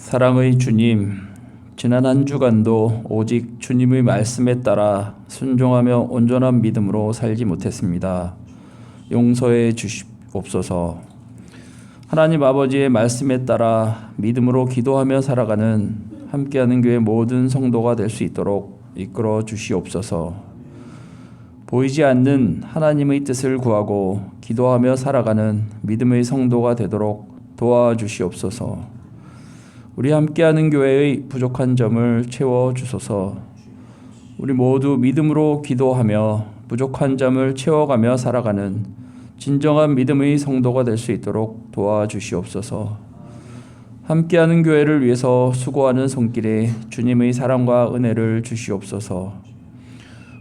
사랑의 주님, 지난 한 주간도 오직 주님의 말씀에 따라 순종하며 온전한 믿음으로 살지 못했습니다. 용서해 주시옵소서. 하나님 아버지의 말씀에 따라 믿음으로 기도하며 살아가는 함께하는 교회 모든 성도가 될 수 있도록 이끌어 주시옵소서. 보이지 않는 하나님의 뜻을 구하고 기도하며 살아가는 믿음의 성도가 되도록 도와주시옵소서. 우리 함께하는 교회의 부족한 점을 채워주소서. 우리 모두 믿음으로 기도하며 부족한 점을 채워가며 살아가는 진정한 믿음의 성도가 될 수 있도록 도와주시옵소서. 함께하는 교회를 위해서 수고하는 손길에 주님의 사랑과 은혜를 주시옵소서.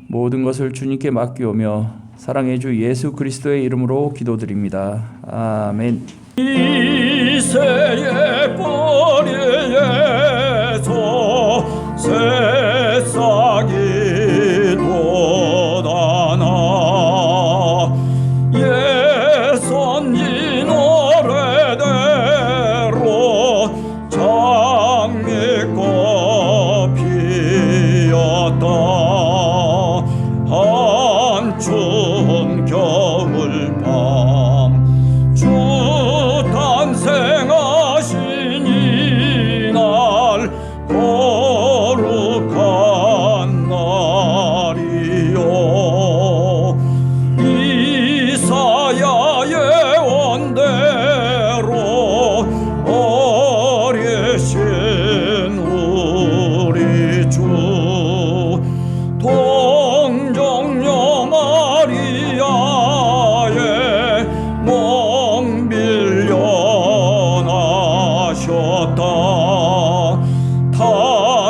모든 것을 주님께 맡기오며 사랑의 주 예수 그리스도의 이름으로 기도드립니다. 아멘. 이 세의 뿌리에서 새싹이 돋아나 옛 선진 노래대로 장미꽃 피었다. 한춘 겨울밤 탄생하신 이날 거룩한 날이요. 이사야 예언대로 어리신 우리 주 동정녀 마리아의 몸 빌려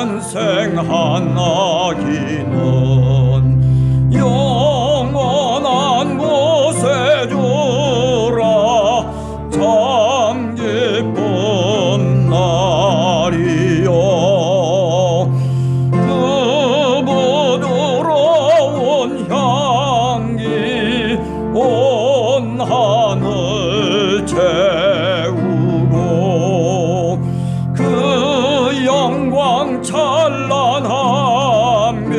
탄생한 아기는 영원한 곳에 주라. 참 기쁜 날이요. 그 부드러운 향기 온 하늘 채우고 그 영광 찬란한 빛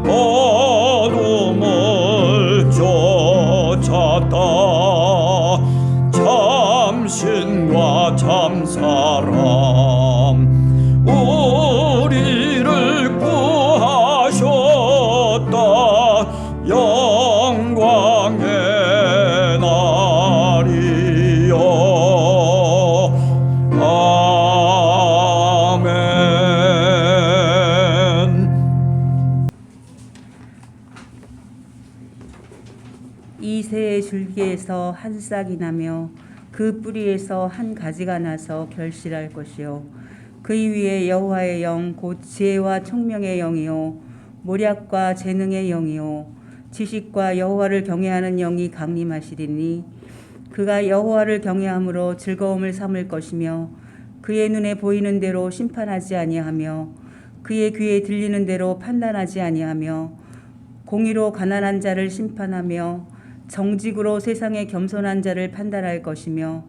어둠을 쫓았다. 참신과 참사람 우리를 구하셨다. 영광의 날이요. 이새의 줄기에서 한 싹이 나며 그 뿌리에서 한 가지가 나서 결실할 것이요. 그 위에 여호와의 영 곧 지혜와 총명의 영이요 모략과 재능의 영이요 지식과 여호와를 경외하는 영이 강림하시리니 그가 여호와를 경외함으로 즐거움을 삼을 것이며 그의 눈에 보이는 대로 심판하지 아니하며 그의 귀에 들리는 대로 판단하지 아니하며 공의로 가난한 자를 심판하며 정직으로 세상의 겸손한 자를 판단할 것이며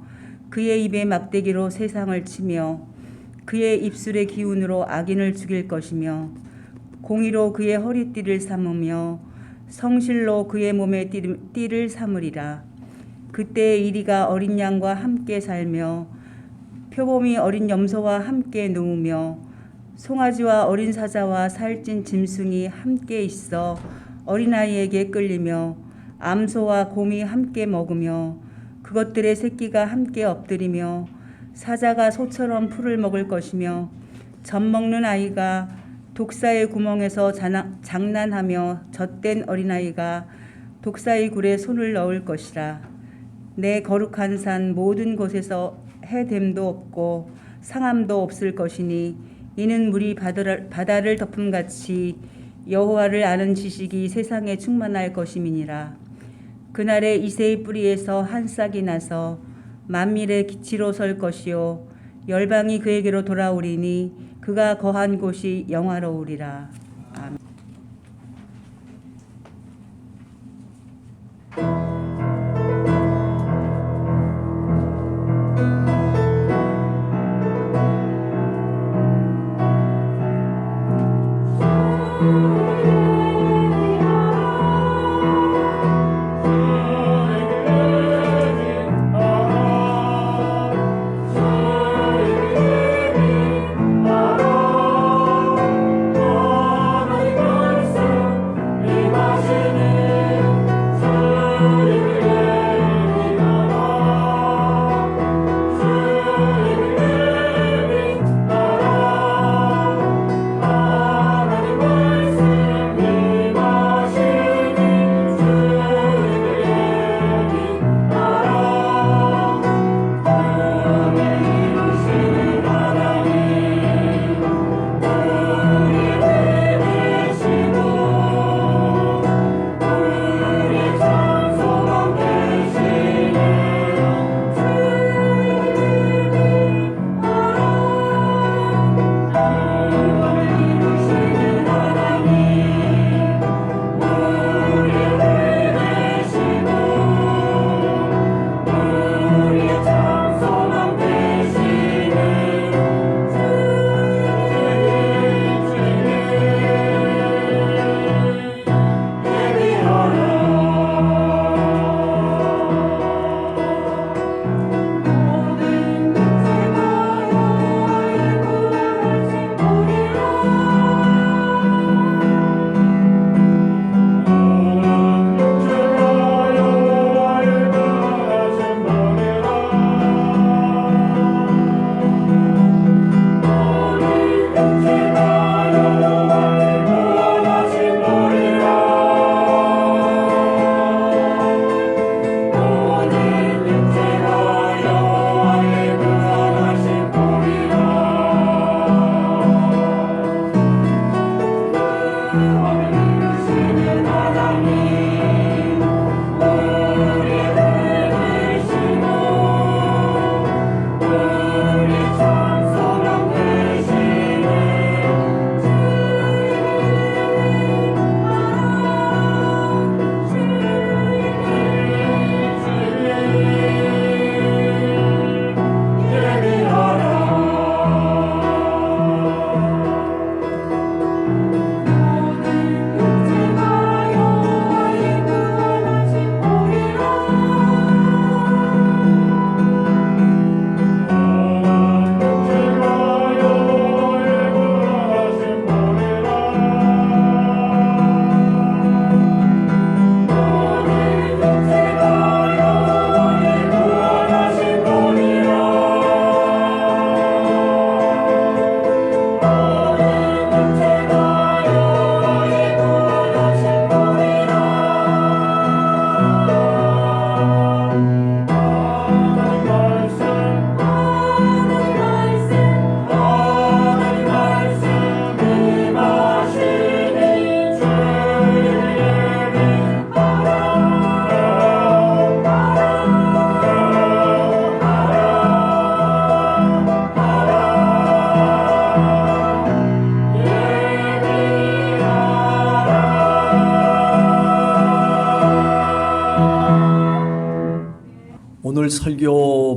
그의 입에 막대기로 세상을 치며 그의 입술의 기운으로 악인을 죽일 것이며 공의로 그의 허리띠를 삼으며 성실로 그의 몸에 띠를 삼으리라. 그때 이리가 어린 양과 함께 살며 표범이 어린 염소와 함께 누우며 송아지와 어린 사자와 살찐 짐승이 함께 있어 어린아이에게 끌리며 암소와 곰이 함께 먹으며 그것들의 새끼가 함께 엎드리며 사자가 소처럼 풀을 먹을 것이며 젖 먹는 아이가 독사의 구멍에서 장난하며 젖된 어린아이가 독사의 굴에 손을 넣을 것이라. 내 거룩한 산 모든 곳에서 해됨도 없고 상함도 없을 것이니 이는 물이 바다를 덮음같이 여호와를 아는 지식이 세상에 충만할 것임이니라. 그날에 이새의 뿌리에서 한 싹이 나서 만민의 기치로 설 것이요 열방이 그에게로 돌아오리니 그가 거한 곳이 영화로우리라. 아멘.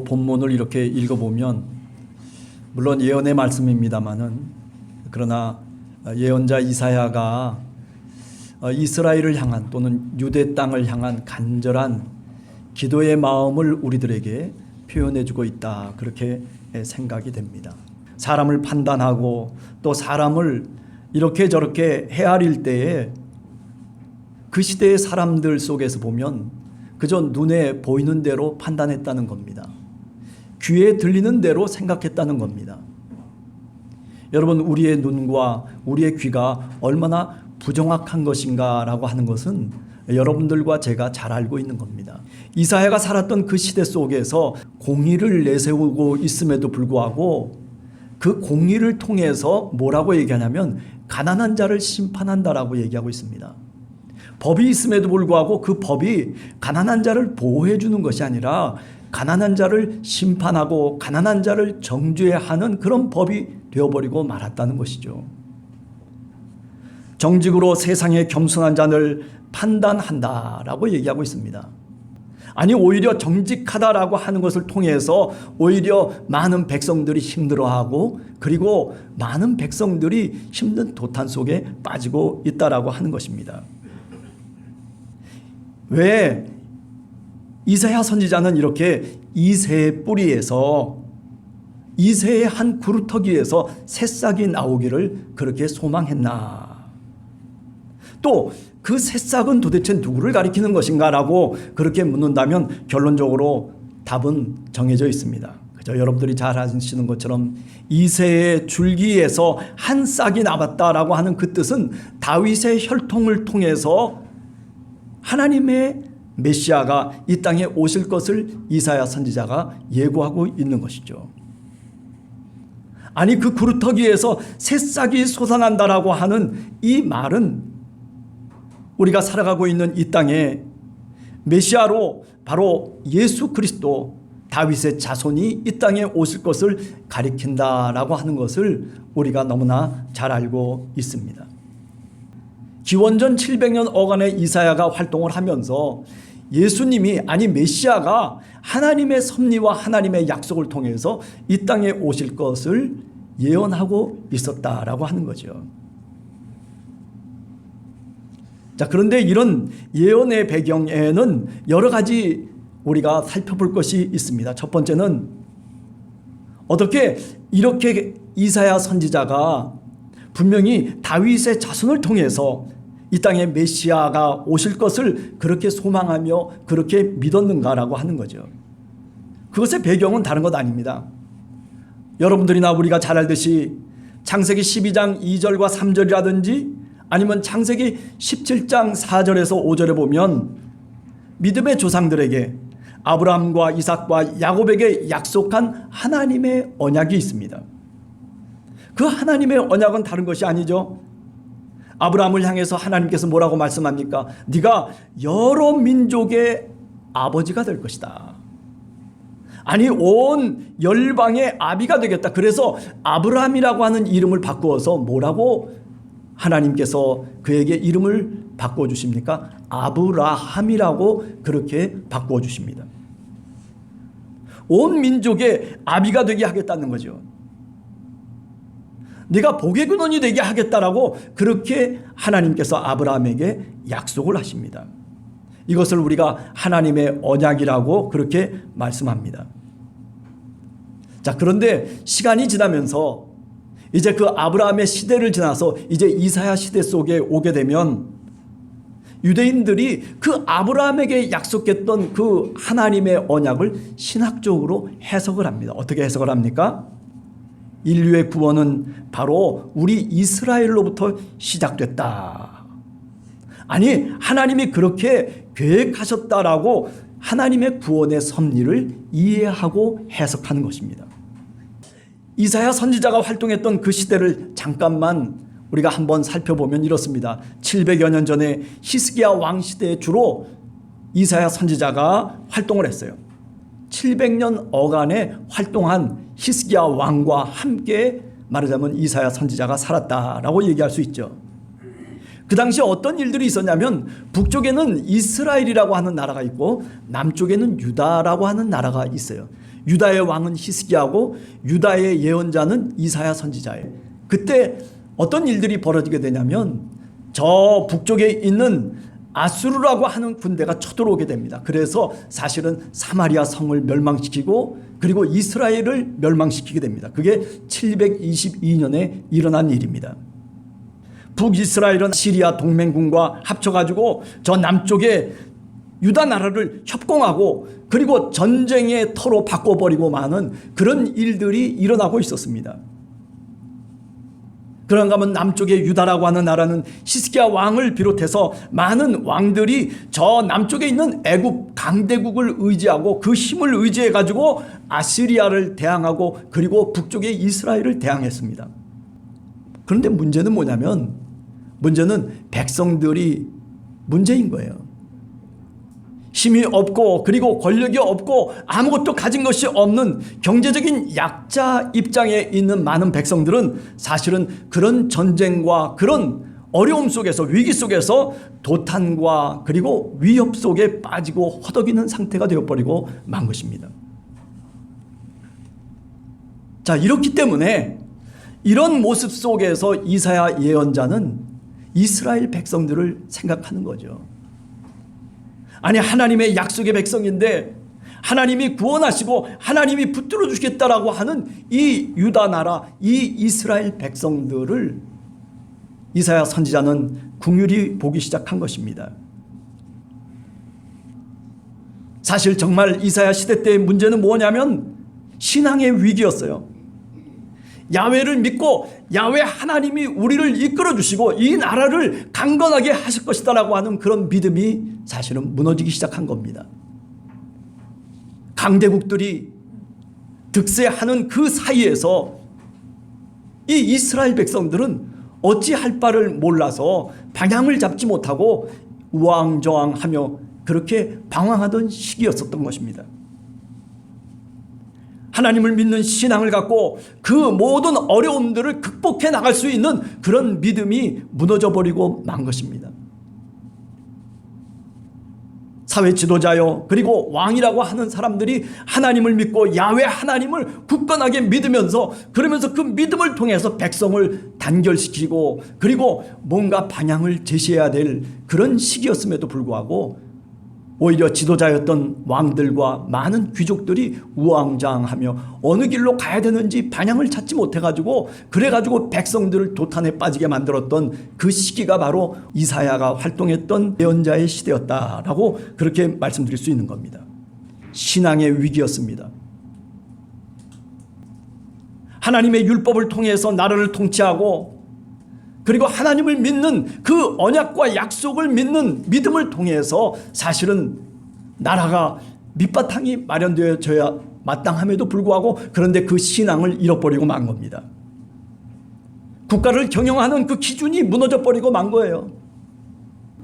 본문을 이렇게 읽어보면 물론 예언의 말씀입니다마는 그러나 예언자 이사야가 이스라엘을 향한 또는 유대 땅을 향한 간절한 기도의 마음을 우리들에게 표현해주고 있다, 그렇게 생각이 됩니다. 사람을 판단하고 또 사람을 이렇게 저렇게 헤아릴 때에 그 시대의 사람들 속에서 보면 그저 눈에 보이는 대로 판단했다는 겁니다. 귀에 들리는 대로 생각했다는 겁니다. 여러분, 우리의 눈과 우리의 귀가 얼마나 부정확한 것인가라고 하는 것은 여러분들과 제가 잘 알고 있는 겁니다. 이사야가 살았던 그 시대 속에서 공의를 내세우고 있음에도 불구하고 그 공의를 통해서 뭐라고 얘기하냐면 가난한 자를 심판한다라고 얘기하고 있습니다. 법이 있음에도 불구하고 그 법이 가난한 자를 보호해 주는 것이 아니라 가난한 자를 심판하고 가난한 자를 정죄해야 하는 그런 법이 되어버리고 말았다는 것이죠. 정직으로 세상의 겸손한 자를 판단한다라고 얘기하고 있습니다. 아니, 오히려 정직하다라고 하는 것을 통해서 오히려 많은 백성들이 힘들어하고 그리고 많은 백성들이 힘든 도탄 속에 빠지고 있다라고 하는 것입니다. 왜 이사야 선지자는 이렇게 이새의 뿌리에서 이새의 한 구루터기에서 새싹이 나오기를 그렇게 소망했나? 또 그 새싹은 도대체 누구를 가리키는 것인가라고 그렇게 묻는다면 결론적으로 답은 정해져 있습니다. 그죠? 여러분들이 잘 아시는 것처럼 이새의 줄기에서 한 싹이 나왔다라고 하는 그 뜻은 다윗의 혈통을 통해서 하나님의 메시아가 이 땅에 오실 것을 이사야 선지자가 예고하고 있는 것이죠. 아니, 그 구루터기에서 새싹이 솟아난다라고 하는 이 말은 우리가 살아가고 있는 이 땅에 메시아로 바로 예수 그리스도 다윗의 자손이 이 땅에 오실 것을 가리킨다라고 하는 것을 우리가 너무나 잘 알고 있습니다. 기원전 700년 어간에 이사야가 활동을 하면서 예수님이, 아니 메시아가 하나님의 섭리와 하나님의 약속을 통해서 이 땅에 오실 것을 예언하고 있었다라고 하는 거죠. 자, 그런데 이런 예언의 배경에는 여러 가지 우리가 살펴볼 것이 있습니다. 첫 번째는 어떻게 이렇게 이사야 선지자가 분명히 다윗의 자손을 통해서 이 땅에 메시아가 오실 것을 그렇게 소망하며 그렇게 믿었는가라고 하는 거죠. 그것의 배경은 다른 것 아닙니다. 여러분들이나 우리가 잘 알듯이 창세기 12장 2절과 3절이라든지 아니면 창세기 17장 4절에서 5절에 보면 믿음의 조상들에게 아브라함과 이삭과 야곱에게 약속한 하나님의 언약이 있습니다. 그 하나님의 언약은 다른 것이 아니죠. 아브라함을 향해서 하나님께서 뭐라고 말씀합니까? 네가 여러 민족의 아버지가 될 것이다. 아니, 온 열방의 아비가 되겠다. 그래서 아브라함이라고 하는 이름을 바꾸어서 뭐라고 하나님께서 그에게 이름을 바꿔주십니까? 아브라함이라고 그렇게 바꿔주십니다. 온 민족의 아비가 되게 하겠다는 거죠. 네가 복의 근원이 되게 하겠다라고 그렇게 하나님께서 아브라함에게 약속을 하십니다. 이것을 우리가 하나님의 언약이라고 그렇게 말씀합니다. 자, 그런데 시간이 지나면서 이제 그 아브라함의 시대를 지나서 이제 이사야 시대 속에 오게 되면 유대인들이 그 아브라함에게 약속했던 그 하나님의 언약을 신학적으로 해석을 합니다. 어떻게 해석을 합니까? 인류의 구원은 바로 우리 이스라엘로부터 시작됐다. 아니, 하나님이 그렇게 계획하셨다라고 하나님의 구원의 섭리를 이해하고 해석하는 것입니다. 이사야 선지자가 활동했던 그 시대를 잠깐만 우리가 한번 살펴보면 이렇습니다. 700여 년 전에 히스기야 왕 시대에 주로 이사야 선지자가 활동을 했어요. 700년 어간에 활동한 히스기야 왕과 함께 말하자면 이사야 선지자가 살았다라고 얘기할 수 있죠. 그 당시 어떤 일들이 있었냐면 북쪽에는 이스라엘이라고 하는 나라가 있고 남쪽에는 유다라고 하는 나라가 있어요. 유다의 왕은 히스기야고 유다의 예언자는 이사야 선지자예요. 그때 어떤 일들이 벌어지게 되냐면 저 북쪽에 있는 아수르라고 하는 군대가 쳐들어오게 됩니다. 그래서 사실은 사마리아 성을 멸망시키고 그리고 이스라엘을 멸망시키게 됩니다. 그게 722년에 일어난 일입니다. 북이스라엘은 시리아 동맹군과 합쳐가지고 저 남쪽에 유다 나라를 협공하고 그리고 전쟁의 터로 바꿔버리고 마는 그런 일들이 일어나고 있었습니다. 그런가 하면 남쪽의 유다라고 하는 나라는 히스기야 왕을 비롯해서 많은 왕들이 저 남쪽에 있는 애굽 강대국을 의지하고 그 힘을 의지해 가지고 아시리아를 대항하고 그리고 북쪽의 이스라엘을 대항했습니다. 그런데 문제는 뭐냐면 문제는 백성들이 문제인 거예요. 힘이 없고 그리고 권력이 없고 아무것도 가진 것이 없는 경제적인 약자 입장에 있는 많은 백성들은 사실은 그런 전쟁과 그런 어려움 속에서 위기 속에서 도탄과 그리고 위협 속에 빠지고 허덕이는 상태가 되어버리고 만 것입니다. 자, 이렇기 때문에 이런 모습 속에서 이사야 예언자는 이스라엘 백성들을 생각하는 거죠. 아니, 하나님의 약속의 백성인데 하나님이 구원하시고 하나님이 붙들어 주시겠다라고 하는 이 유다 나라, 이 이스라엘 백성들을 이사야 선지자는 긍휼히 보기 시작한 것입니다. 사실 정말 이사야 시대 때의 문제는 뭐냐면 신앙의 위기였어요. 야훼를 믿고 야훼 하나님이 우리를 이끌어 주시고 이 나라를 강건하게 하실 것이다라고 하는 그런 믿음이 사실은 무너지기 시작한 겁니다. 강대국들이 득세하는 그 사이에서 이 이스라엘 백성들은 어찌할 바를 몰라서 방향을 잡지 못하고 우왕좌왕하며 그렇게 방황하던 시기였었던 것입니다. 하나님을 믿는 신앙을 갖고 그 모든 어려움들을 극복해 나갈 수 있는 그런 믿음이 무너져 버리고 만 것입니다. 사회 지도자요 그리고 왕이라고 하는 사람들이 하나님을 믿고 야훼 하나님을 굳건하게 믿으면서 그러면서 그 믿음을 통해서 백성을 단결시키고 그리고 뭔가 방향을 제시해야 될 그런 시기였음에도 불구하고 오히려 지도자였던 왕들과 많은 귀족들이 우왕좌왕하며 어느 길로 가야 되는지 방향을 찾지 못해가지고 그래가지고 백성들을 도탄에 빠지게 만들었던 그 시기가 바로 이사야가 활동했던 예언자의 시대였다라고 그렇게 말씀드릴 수 있는 겁니다. 신앙의 위기였습니다. 하나님의 율법을 통해서 나라를 통치하고 그리고 하나님을 믿는 그 언약과 약속을 믿는 믿음을 통해서 사실은 나라가 밑바탕이 마련되어져야 마땅함에도 불구하고 그런데 그 신앙을 잃어버리고 만 겁니다. 국가를 경영하는 그 기준이 무너져 버리고 만 거예요.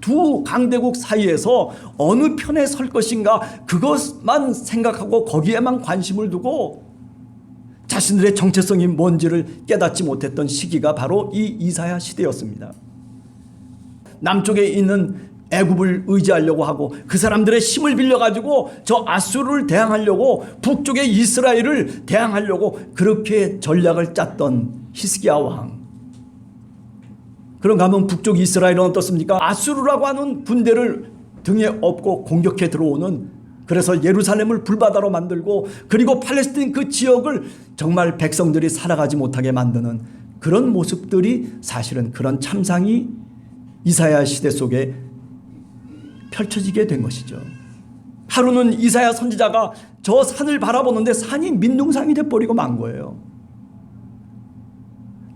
두 강대국 사이에서 어느 편에 설 것인가 그것만 생각하고 거기에만 관심을 두고 자신들의 정체성이 뭔지를 깨닫지 못했던 시기가 바로 이 이사야 시대였습니다. 남쪽에 있는 애굽을 의지하려고 하고 그 사람들의 힘을 빌려가지고 저 아수르를 대항하려고 북쪽의 이스라엘을 대항하려고 그렇게 전략을 짰던 히스기야 왕. 그런가 하면 북쪽 이스라엘은 어떻습니까? 아수르라고 하는 군대를 등에 업고 공격해 들어오는 그래서 예루살렘을 불바다로 만들고 그리고 팔레스틴 그 지역을 정말 백성들이 살아가지 못하게 만드는 그런 모습들이 사실은 그런 참상이 이사야 시대 속에 펼쳐지게 된 것이죠. 하루는 이사야 선지자가 저 산을 바라보는데 산이 민둥산이 돼버리고 만 거예요.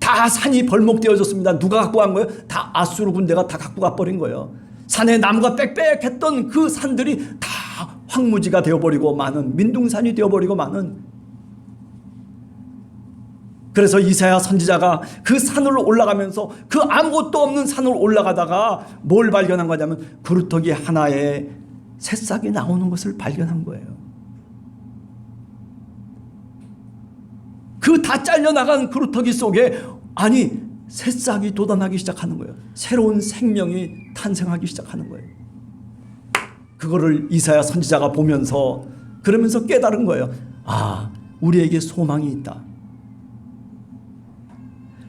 다 산이 벌목되어졌습니다. 누가 갖고 간 거예요? 다 아수르 군대가 다 갖고 가버린 거예요. 산에 나무가 빽빽했던 그 산들이 다 황무지가 되어버리고 많은 민둥산이 되어버리고 많은 그래서 이사야 선지자가 그 산으로 올라가면서 그 아무것도 없는 산으로 올라가다가 뭘 발견한 거냐면 그루터기 하나에 새싹이 나오는 것을 발견한 거예요. 그 다 잘려나간 그루터기 속에 아니 새싹이 돋아나기 시작하는 거예요. 새로운 생명이 탄생하기 시작하는 거예요. 그거를 이사야 선지자가 보면서 그러면서 깨달은 거예요. 아, 우리에게 소망이 있다.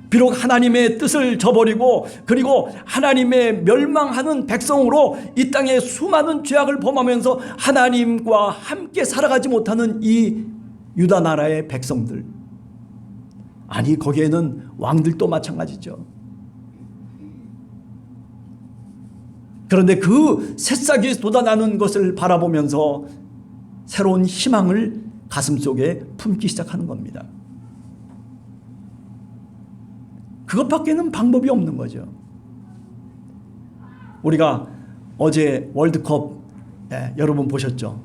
비록 하나님의 뜻을 저버리고 그리고 하나님의 멸망하는 백성으로 이 땅에 수많은 죄악을 범하면서 하나님과 함께 살아가지 못하는 이 유다 나라의 백성들, 아니 거기에는 왕들도 마찬가지죠. 그런데 그 새싹이 돋아나는 것을 바라보면서 새로운 희망을 가슴속에 품기 시작하는 겁니다. 그것밖에는 방법이 없는 거죠. 우리가 어제 월드컵 여러분 보셨죠?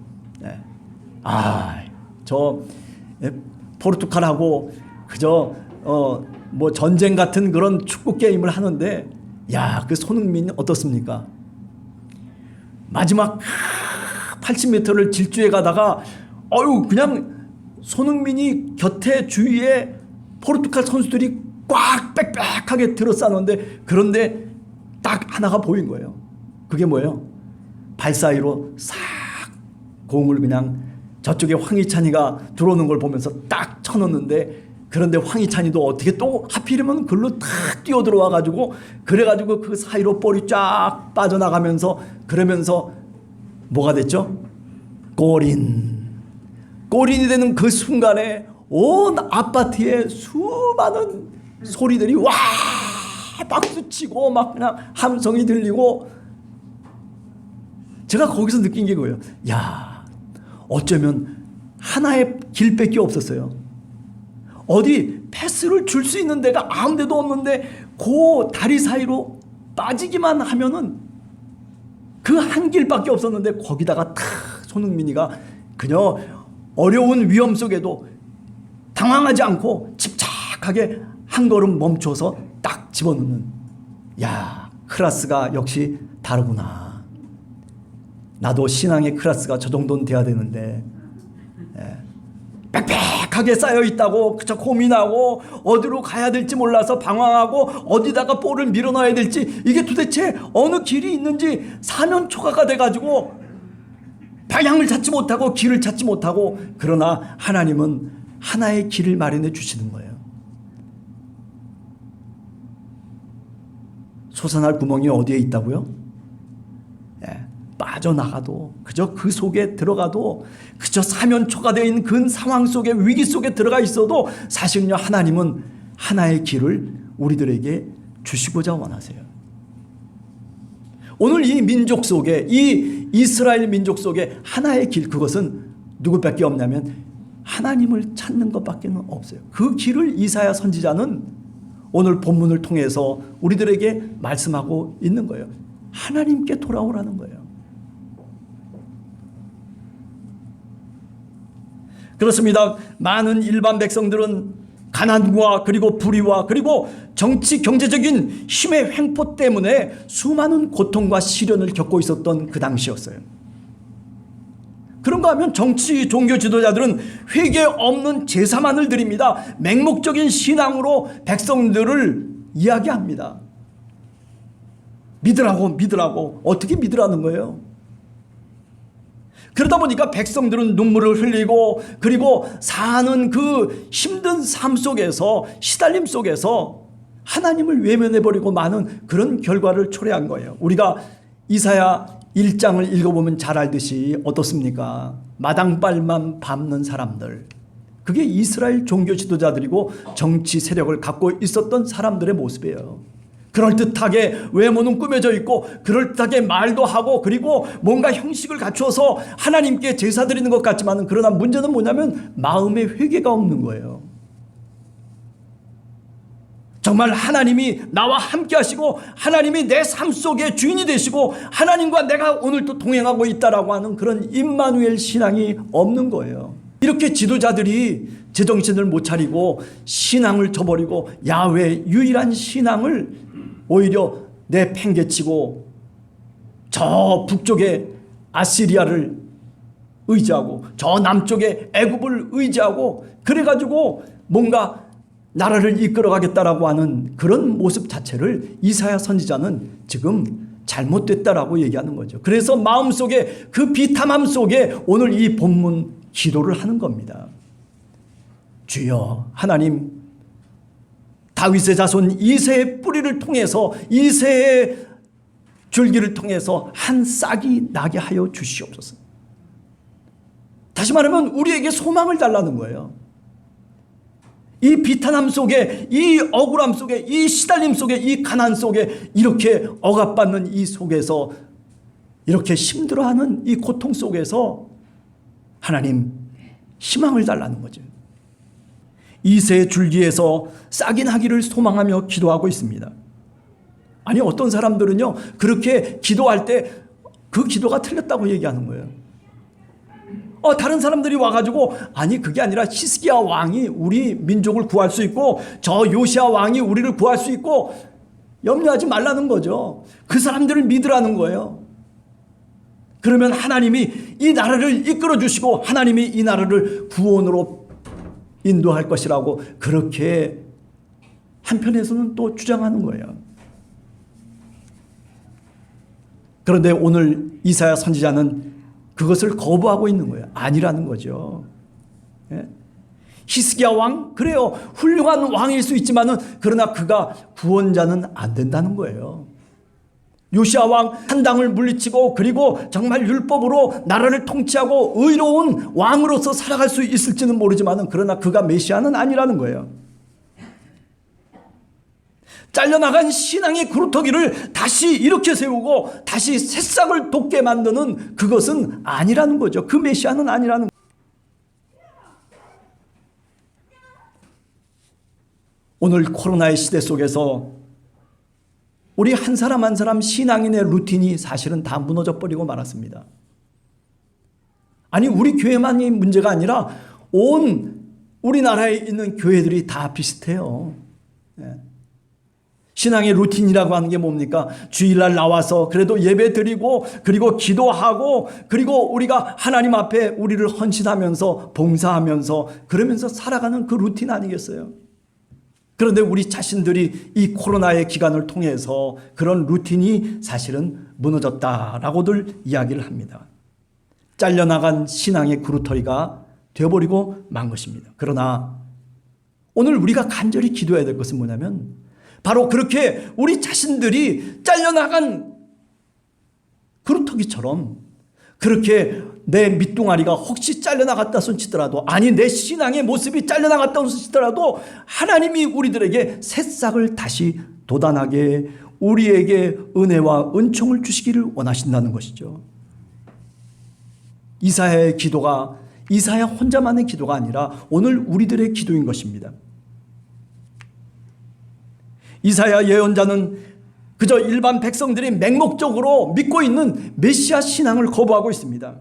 저 포르투갈하고 그저 뭐 전쟁 같은 그런 축구 게임을 하는데, 야, 그 손흥민이 어떻습니까? 마지막 80m를 질주해 가다가 그냥 손흥민이 곁에 주위에 포르투갈 선수들이 꽉 빽빽하게 들어싸는데, 그런데 딱 하나가 보인 거예요. 그게 뭐예요? 발 사이로 싹 공을 그냥 저쪽에 황희찬이가 들어오는 걸 보면서 딱 쳐넣는데, 그런데 황희찬이도 어떻게 또 하필이면 글로 탁 뛰어 들어와 가지고, 그래가지고 그 사이로 볼이 쫙 빠져나가면서, 그러면서 뭐가 됐죠? 골인이 되는 그 순간에 온 아파트에 수많은 소리들이 와 박수치고 막 그냥 함성이 들리고, 제가 거기서 느낀 게 그거예요. 야, 어쩌면 하나의 길밖에 없었어요. 어디 패스를 줄 수 있는 데가 아무 데도 없는데 그 다리 사이로 빠지기만 하면은 그 한 길밖에 없었는데, 거기다가 탁 손흥민이가 그녀 어려운 위험 속에도 당황하지 않고 집착하게 한 걸음 멈춰서 딱 집어넣는, 야, 클래스가 역시 다르구나. 나도 신앙의 클래스가 저 정도는 돼야 되는데, 빽빽하게 쌓여 있다고 그저 고민하고 어디로 가야 될지 몰라서 방황하고 어디다가 볼을 밀어 넣어야 될지, 이게 도대체 어느 길이 있는지 4년 초과가 돼가지고 방향을 찾지 못하고 길을 찾지 못하고, 그러나 하나님은 하나의 길을 마련해 주시는 거예요. 솟아날 구멍이 어디에 있다고요? 빠져나가도, 그저 그 속에 들어가도, 그저 사면 초과되어 있는 그 상황 속에, 위기 속에 들어가 있어도 사실은요, 하나님은 하나의 길을 우리들에게 주시고자 원하세요. 오늘 이 민족 속에, 이 이스라엘 민족 속에 하나의 길, 그것은 누구밖에 없냐면 하나님을 찾는 것밖에 없어요. 그 길을 이사야 선지자는 오늘 본문을 통해서 우리들에게 말씀하고 있는 거예요. 하나님께 돌아오라는 거예요. 그렇습니다. 많은 일반 백성들은 가난과 그리고 불의와 그리고 정치 경제적인 힘의 횡포 때문에 수많은 고통과 시련을 겪고 있었던 그 당시였어요. 그런가 하면 정치 종교 지도자들은 회개 없는 제사만을 드립니다. 맹목적인 신앙으로 백성들을 이야기합니다. 믿으라고. 어떻게 믿으라는 거예요? 그러다 보니까 백성들은 눈물을 흘리고, 그리고 사는 그 힘든 삶 속에서, 시달림 속에서 하나님을 외면해버리고 많은 그런 결과를 초래한 거예요. 우리가 이사야 1장을 읽어보면 잘 알듯이 어떻습니까? 마당발만 밟는 사람들, 그게 이스라엘 종교 지도자들이고 정치 세력을 갖고 있었던 사람들의 모습이에요. 그럴듯하게 외모는 꾸며져 있고, 그럴듯하게 말도 하고, 그리고 뭔가 형식을 갖추어서 하나님께 제사 드리는 것 같지만, 그러나 문제는 뭐냐면 마음의 회개가 없는 거예요. 정말 하나님이 나와 함께 하시고, 하나님이 내 삶 속에 주인이 되시고, 하나님과 내가 오늘도 동행하고 있다라고 하는 그런 임마누엘 신앙이 없는 거예요. 이렇게 지도자들이 제정신을 못 차리고 신앙을 저버리고 야훼 유일한 신앙을 오히려 내팽개치고 저 북쪽에 아시리아를 의지하고 저 남쪽에 애굽을 의지하고, 그래가지고 뭔가 나라를 이끌어가겠다라고 하는 그런 모습 자체를 이사야 선지자는 지금 잘못됐다라고 얘기하는 거죠. 그래서 마음속에 그 비참함 속에 오늘 이 본문 기도를 하는 겁니다. 주여 하나님, 다윗의 자손 이새의 뿌리를 통해서, 이새의 줄기를 통해서 한 싹이 나게 하여 주시옵소서. 다시 말하면 우리에게 소망을 달라는 거예요. 이 비탄함 속에, 이 억울함 속에, 이 시달림 속에, 이 가난 속에, 이렇게 억압받는 이 속에서, 이렇게 힘들어하는 이 고통 속에서 하나님 희망을 달라는 거죠. 이새의 줄기에서 싹이 나기를 소망하며 기도하고 있습니다. 아니, 어떤 사람들은요, 그렇게 기도할 때 그 기도가 틀렸다고 얘기하는 거예요. 다른 사람들이 와가지고, 아니 그게 아니라 히스기야 왕이 우리 민족을 구할 수 있고 저 요시야 왕이 우리를 구할 수 있고, 염려하지 말라는 거죠. 그 사람들을 믿으라는 거예요. 그러면 하나님이 이 나라를 이끌어 주시고 하나님이 이 나라를 구원으로 인도할 것이라고 그렇게 한편에서는 또 주장하는 거예요. 그런데 오늘 이사야 선지자는 그것을 거부하고 있는 거예요. 아니라는 거죠. 예? 히스기야 왕, 그래요, 훌륭한 왕일 수 있지만은, 그러나 그가 구원자는 안 된다는 거예요. 요시야 왕 한 당을 물리치고, 그리고 정말 율법으로 나라를 통치하고 의로운 왕으로서 살아갈 수 있을지는 모르지만은, 그러나 그가 메시아는 아니라는 거예요. 잘려나간 신앙의 구루터기를 다시 이렇게 세우고 다시 새싹을 돋게 만드는 그것은 아니라는 거죠. 그 메시아는 아니라는 거죠. 오늘 코로나의 시대 속에서 우리 한 사람 한 사람 신앙인의 루틴이 사실은 다 무너져 버리고 말았습니다. 아니, 우리 교회만이 문제가 아니라 온 우리나라에 있는 교회들이 다 비슷해요. 신앙의 루틴이라고 하는 게 뭡니까? 주일날 나와서 그래도 예배 드리고, 그리고 기도하고, 그리고 우리가 하나님 앞에 우리를 헌신하면서 봉사하면서 그러면서 살아가는 그 루틴 아니겠어요? 그런데 우리 자신들이 이 코로나의 기간을 통해서 그런 루틴이 사실은 무너졌다라고들 이야기를 합니다. 잘려나간 신앙의 구루터리가 되어버리고 만 것입니다. 그러나 오늘 우리가 간절히 기도해야 될 것은 뭐냐면, 바로 그렇게 우리 자신들이 잘려나간 구루터기처럼, 그렇게 내 밑둥아리가 혹시 잘려나갔다 손치더라도, 아니 내 신앙의 모습이 잘려나갔다 손치더라도 하나님이 우리들에게 새싹을 다시 돋아나게 우리에게 은혜와 은총을 주시기를 원하신다는 것이죠. 이사야의 기도가 이사야 혼자만의 기도가 아니라 오늘 우리들의 기도인 것입니다. 이사야 예언자는 그저 일반 백성들이 맹목적으로 믿고 있는 메시아 신앙을 거부하고 있습니다.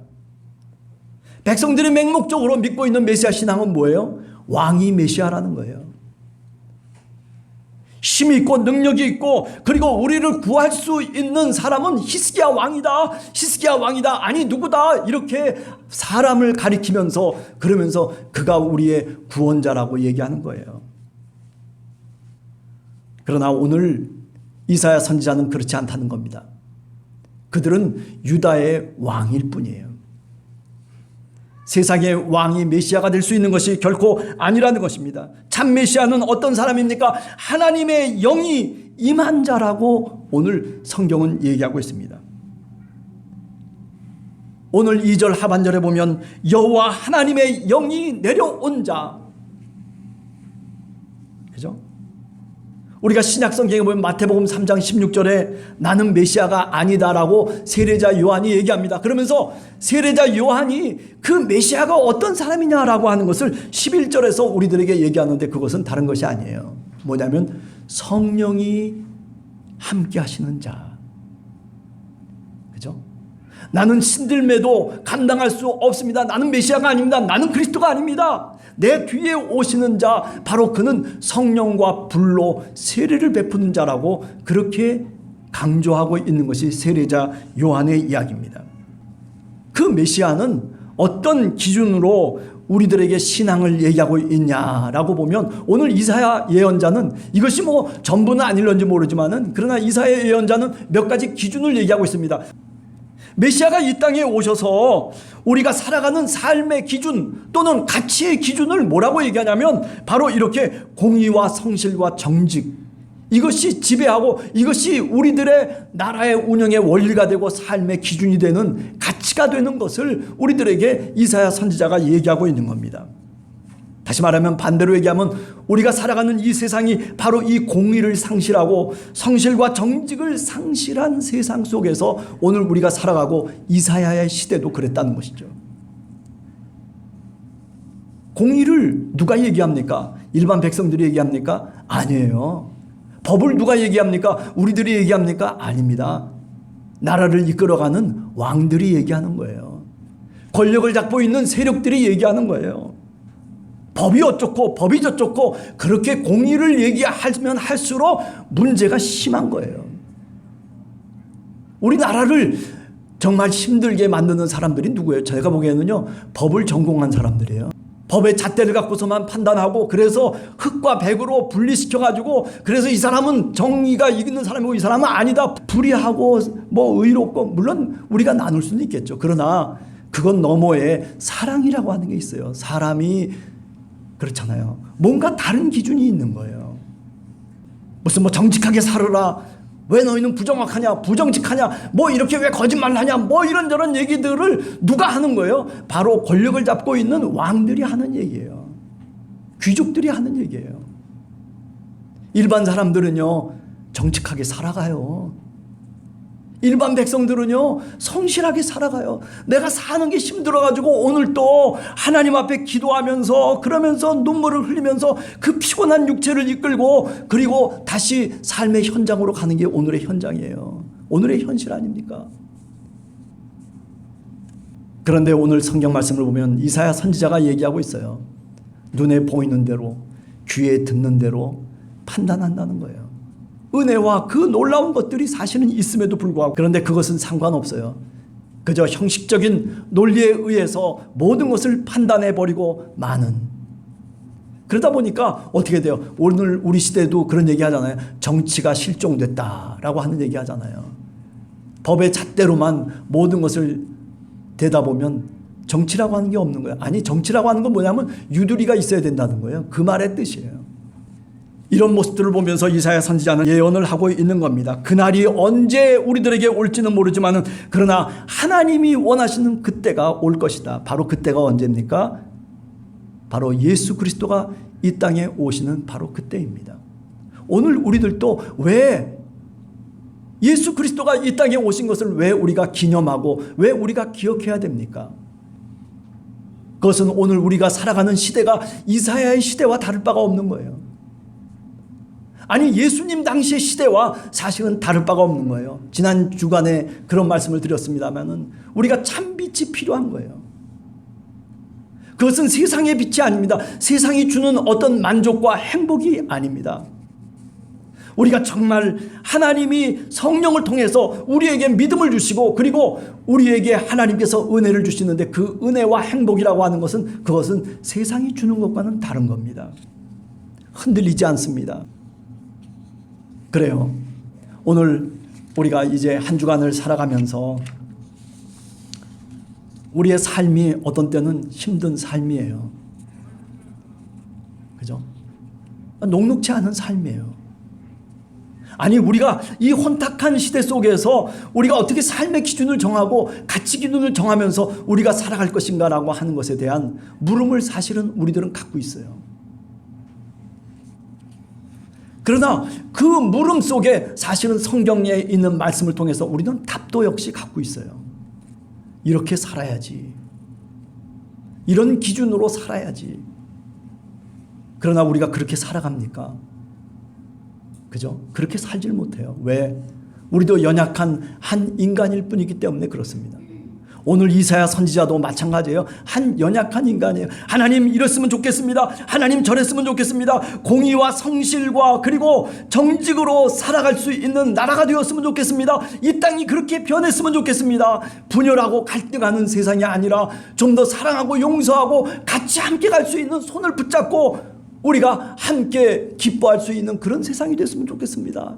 백성들이 맹목적으로 믿고 있는 메시아 신앙은 뭐예요? 왕이 메시아라는 거예요. 힘이 있고 능력이 있고, 그리고 우리를 구할 수 있는 사람은 히스기야 왕이다, 히스기야 왕이다, 아니 누구다, 이렇게 사람을 가리키면서, 그러면서 그가 우리의 구원자라고 얘기하는 거예요. 그러나 오늘 이사야 선지자는 그렇지 않다는 겁니다. 그들은 유다의 왕일 뿐이에요. 세상의 왕이 메시아가 될 수 있는 것이 결코 아니라는 것입니다. 참 메시아는 어떤 사람입니까? 하나님의 영이 임한 자라고 오늘 성경은 얘기하고 있습니다. 오늘 2절 하반절에 보면 여호와 하나님의 영이 내려온 자, 그죠? 우리가 신약성경에 보면 마태복음 3장 16절에 나는 메시아가 아니다라고 세례자 요한이 얘기합니다. 그러면서 세례자 요한이 그 메시아가 어떤 사람이냐라고 하는 것을 11절에서 우리들에게 얘기하는데, 그것은 다른 것이 아니에요. 뭐냐면 성령이 함께 하시는 자, 그죠? 나는 신들매도 감당할 수 없습니다. 나는 메시아가 아닙니다. 나는 그리스도가 아닙니다. 내 뒤에 오시는 자, 바로 그는 성령과 불로 세례를 베푸는 자라고 그렇게 강조하고 있는 것이 세례자 요한의 이야기입니다. 그 메시아는 어떤 기준으로 우리들에게 신앙을 얘기하고 있냐라고 보면, 오늘 이사야 예언자는 이것이 뭐 전부는 아닐런지 모르지만은, 그러나 이사야 예언자는 몇 가지 기준을 얘기하고 있습니다. 메시아가 이 땅에 오셔서 우리가 살아가는 삶의 기준 또는 가치의 기준을 뭐라고 얘기하냐면 바로 이렇게 공의와 성실과 정직, 이것이 지배하고 이것이 우리들의 나라의 운영의 원리가 되고 삶의 기준이 되는 가치가 되는 것을 우리들에게 이사야 선지자가 얘기하고 있는 겁니다. 다시 말하면 반대로 얘기하면 우리가 살아가는 이 세상이 바로 이 공의를 상실하고 성실과 정직을 상실한 세상 속에서 오늘 우리가 살아가고 이사야의 시대도 그랬다는 것이죠. 공의를 누가 얘기합니까? 일반 백성들이 얘기합니까? 아니에요. 법을 누가 얘기합니까? 우리들이 얘기합니까? 아닙니다. 나라를 이끌어가는 왕들이 얘기하는 거예요. 권력을 잡고 있는 세력들이 얘기하는 거예요. 법이 어쩌고 법이 저쩌고 그렇게 공의를 얘기하면 할수록 문제가 심한 거예요. 우리나라를 정말 힘들게 만드는 사람들이 누구예요? 제가 보기에는요, 법을 전공한 사람들이에요. 법의 잣대를 갖고서만 판단하고 그래서 흑과 백으로 분리시켜가지고 그래서 이 사람은 정의가 있는 사람이고 이 사람은 아니다, 불의하고 뭐 의롭고, 물론 우리가 나눌 수는 있겠죠. 그러나 그건 너머에 사랑이라고 하는 게 있어요. 사람이 그렇잖아요. 뭔가 다른 기준이 있는 거예요. 무슨 뭐 정직하게 살아라, 왜 너희는 부정확하냐, 부정직하냐, 뭐 이렇게 왜 거짓말하냐, 뭐 이런저런 얘기들을 누가 하는 거예요? 바로 권력을 잡고 있는 왕들이 하는 얘기예요. 귀족들이 하는 얘기예요. 일반 사람들은요, 정직하게 살아가요. 일반 백성들은요, 성실하게 살아가요. 내가 사는 게 힘들어가지고 오늘 또 하나님 앞에 기도하면서 그러면서 눈물을 흘리면서 그 피곤한 육체를 이끌고 그리고 다시 삶의 현장으로 가는 게 오늘의 현장이에요. 오늘의 현실 아닙니까? 그런데 오늘 성경 말씀을 보면 이사야 선지자가 얘기하고 있어요. 눈에 보이는 대로, 귀에 듣는 대로 판단한다는 거예요. 은혜와 그 놀라운 것들이 사실은 있음에도 불구하고, 그런데 그것은 상관없어요. 그저 형식적인 논리에 의해서 모든 것을 판단해버리고 마는. 그러다 보니까 어떻게 돼요? 오늘 우리 시대에도 그런 얘기 하잖아요. 정치가 실종됐다라고 하는 얘기 하잖아요. 법의 잣대로만 모든 것을 되다 보면 정치라고 하는 게 없는 거예요. 아니, 정치라고 하는 건 뭐냐면 유두리가 있어야 된다는 거예요. 그 말의 뜻이에요. 이런 모습들을 보면서 이사야 선지자는 예언을 하고 있는 겁니다. 그날이 언제 우리들에게 올지는 모르지만 그러나 하나님이 원하시는 그때가 올 것이다. 바로 그때가 언제입니까? 바로 예수 그리스도가 이 땅에 오시는 바로 그때입니다. 오늘 우리들도 왜 예수 그리스도가 이 땅에 오신 것을 왜 우리가 기념하고 왜 우리가 기억해야 됩니까? 그것은 오늘 우리가 살아가는 시대가 이사야의 시대와 다를 바가 없는 거예요. 아니, 예수님 당시의 시대와 사실은 다를 바가 없는 거예요. 지난 주간에 그런 말씀을 드렸습니다만은 우리가 참 빛이 필요한 거예요. 그것은 세상의 빛이 아닙니다. 세상이 주는 어떤 만족과 행복이 아닙니다. 우리가 정말 하나님이 성령을 통해서 우리에게 믿음을 주시고 그리고 우리에게 하나님께서 은혜를 주시는데 그 은혜와 행복이라고 하는 것은 그것은 세상이 주는 것과는 다른 겁니다. 흔들리지 않습니다. 그래요. 오늘 우리가 이제 한 주간을 살아가면서 우리의 삶이 어떤 때는 힘든 삶이에요. 그죠? 녹록지 않은 삶이에요. 아니, 우리가 이 혼탁한 시대 속에서 우리가 어떻게 삶의 기준을 정하고 가치 기준을 정하면서 우리가 살아갈 것인가라고 하는 것에 대한 물음을 사실은 우리들은 갖고 있어요. 그러나 그 물음 속에 사실은 성경에 있는 말씀을 통해서 우리는 답도 역시 갖고 있어요. 이렇게 살아야지. 이런 기준으로 살아야지. 그러나 우리가 그렇게 살아갑니까? 그죠? 그렇게 살질 못해요. 왜? 우리도 연약한 한 인간일 뿐이기 때문에 그렇습니다. 오늘 이사야 선지자도 마찬가지예요. 한 연약한 인간이에요. 하나님 이랬으면 좋겠습니다. 하나님 저랬으면 좋겠습니다. 공의와 성실과 그리고 정직으로 살아갈 수 있는 나라가 되었으면 좋겠습니다. 이 땅이 그렇게 변했으면 좋겠습니다. 분열하고 갈등하는 세상이 아니라 좀 더 사랑하고 용서하고 같이 함께 갈 수 있는, 손을 붙잡고 우리가 함께 기뻐할 수 있는 그런 세상이 됐으면 좋겠습니다.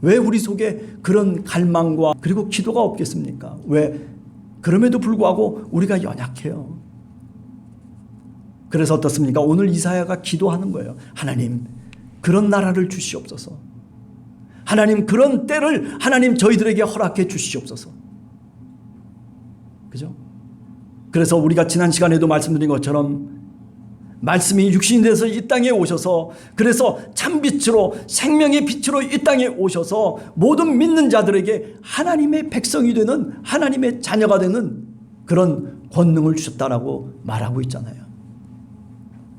왜 우리 속에 그런 갈망과 그리고 기도가 없겠습니까? 왜? 그럼에도 불구하고 우리가 연약해요. 그래서 어떻습니까? 오늘 이사야가 기도하는 거예요. 하나님, 그런 나라를 주시옵소서. 하나님, 그런 때를 하나님 저희들에게 허락해 주시옵소서. 그죠? 그래서 우리가 지난 시간에도 말씀드린 것처럼 말씀이 육신이 돼서 이 땅에 오셔서, 그래서 참빛으로, 생명의 빛으로 이 땅에 오셔서 모든 믿는 자들에게 하나님의 백성이 되는, 하나님의 자녀가 되는 그런 권능을 주셨다라고 말하고 있잖아요.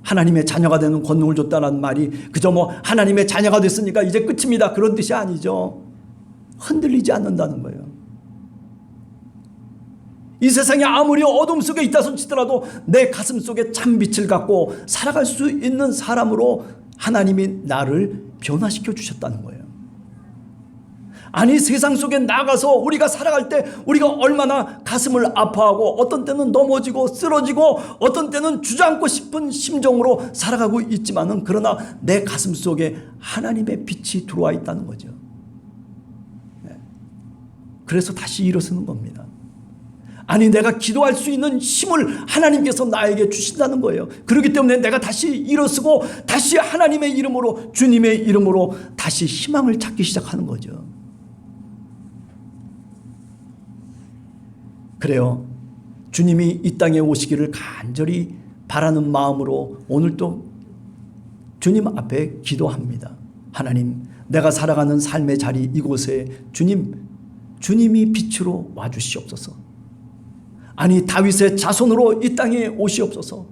하나님의 자녀가 되는 권능을 줬다는 말이 그저 뭐 하나님의 자녀가 됐으니까 이제 끝입니다, 그런 뜻이 아니죠. 흔들리지 않는다는 거예요. 이 세상에 아무리 어둠 속에 있다 손치더라도 내 가슴 속에 참빛을 갖고 살아갈 수 있는 사람으로 하나님이 나를 변화시켜 주셨다는 거예요. 아니, 세상 속에 나가서 우리가 살아갈 때 우리가 얼마나 가슴을 아파하고 어떤 때는 넘어지고 쓰러지고 어떤 때는 주저앉고 싶은 심정으로 살아가고 있지만은, 그러나 내 가슴 속에 하나님의 빛이 들어와 있다는 거죠. 그래서 다시 일어서는 겁니다. 아니, 내가 기도할 수 있는 힘을 하나님께서 나에게 주신다는 거예요. 그렇기 때문에 내가 다시 일어서고 다시 하나님의 이름으로, 주님의 이름으로 다시 희망을 찾기 시작하는 거죠. 그래요. 주님이 이 땅에 오시기를 간절히 바라는 마음으로 오늘도 주님 앞에 기도합니다. 하나님, 내가 살아가는 삶의 자리 이곳에 주님이 빛으로 와주시옵소서. 아니, 다윗의 자손으로 이 땅에 오시옵소서.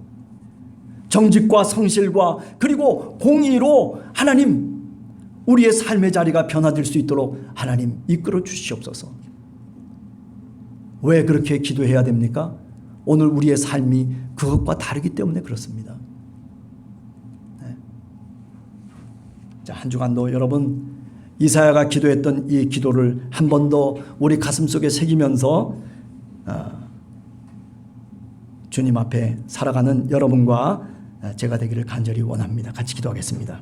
정직과 성실과 그리고 공의로 하나님, 우리의 삶의 자리가 변화될 수 있도록 하나님 이끌어 주시옵소서. 왜 그렇게 기도해야 됩니까? 오늘 우리의 삶이 그것과 다르기 때문에 그렇습니다. 네. 자, 한 주간도 여러분, 이사야가 기도했던 이 기도를 한 번 더 우리 가슴속에 새기면서 주님 앞에 살아가는 여러분과 제가 되기를 간절히 원합니다. 같이 기도하겠습니다.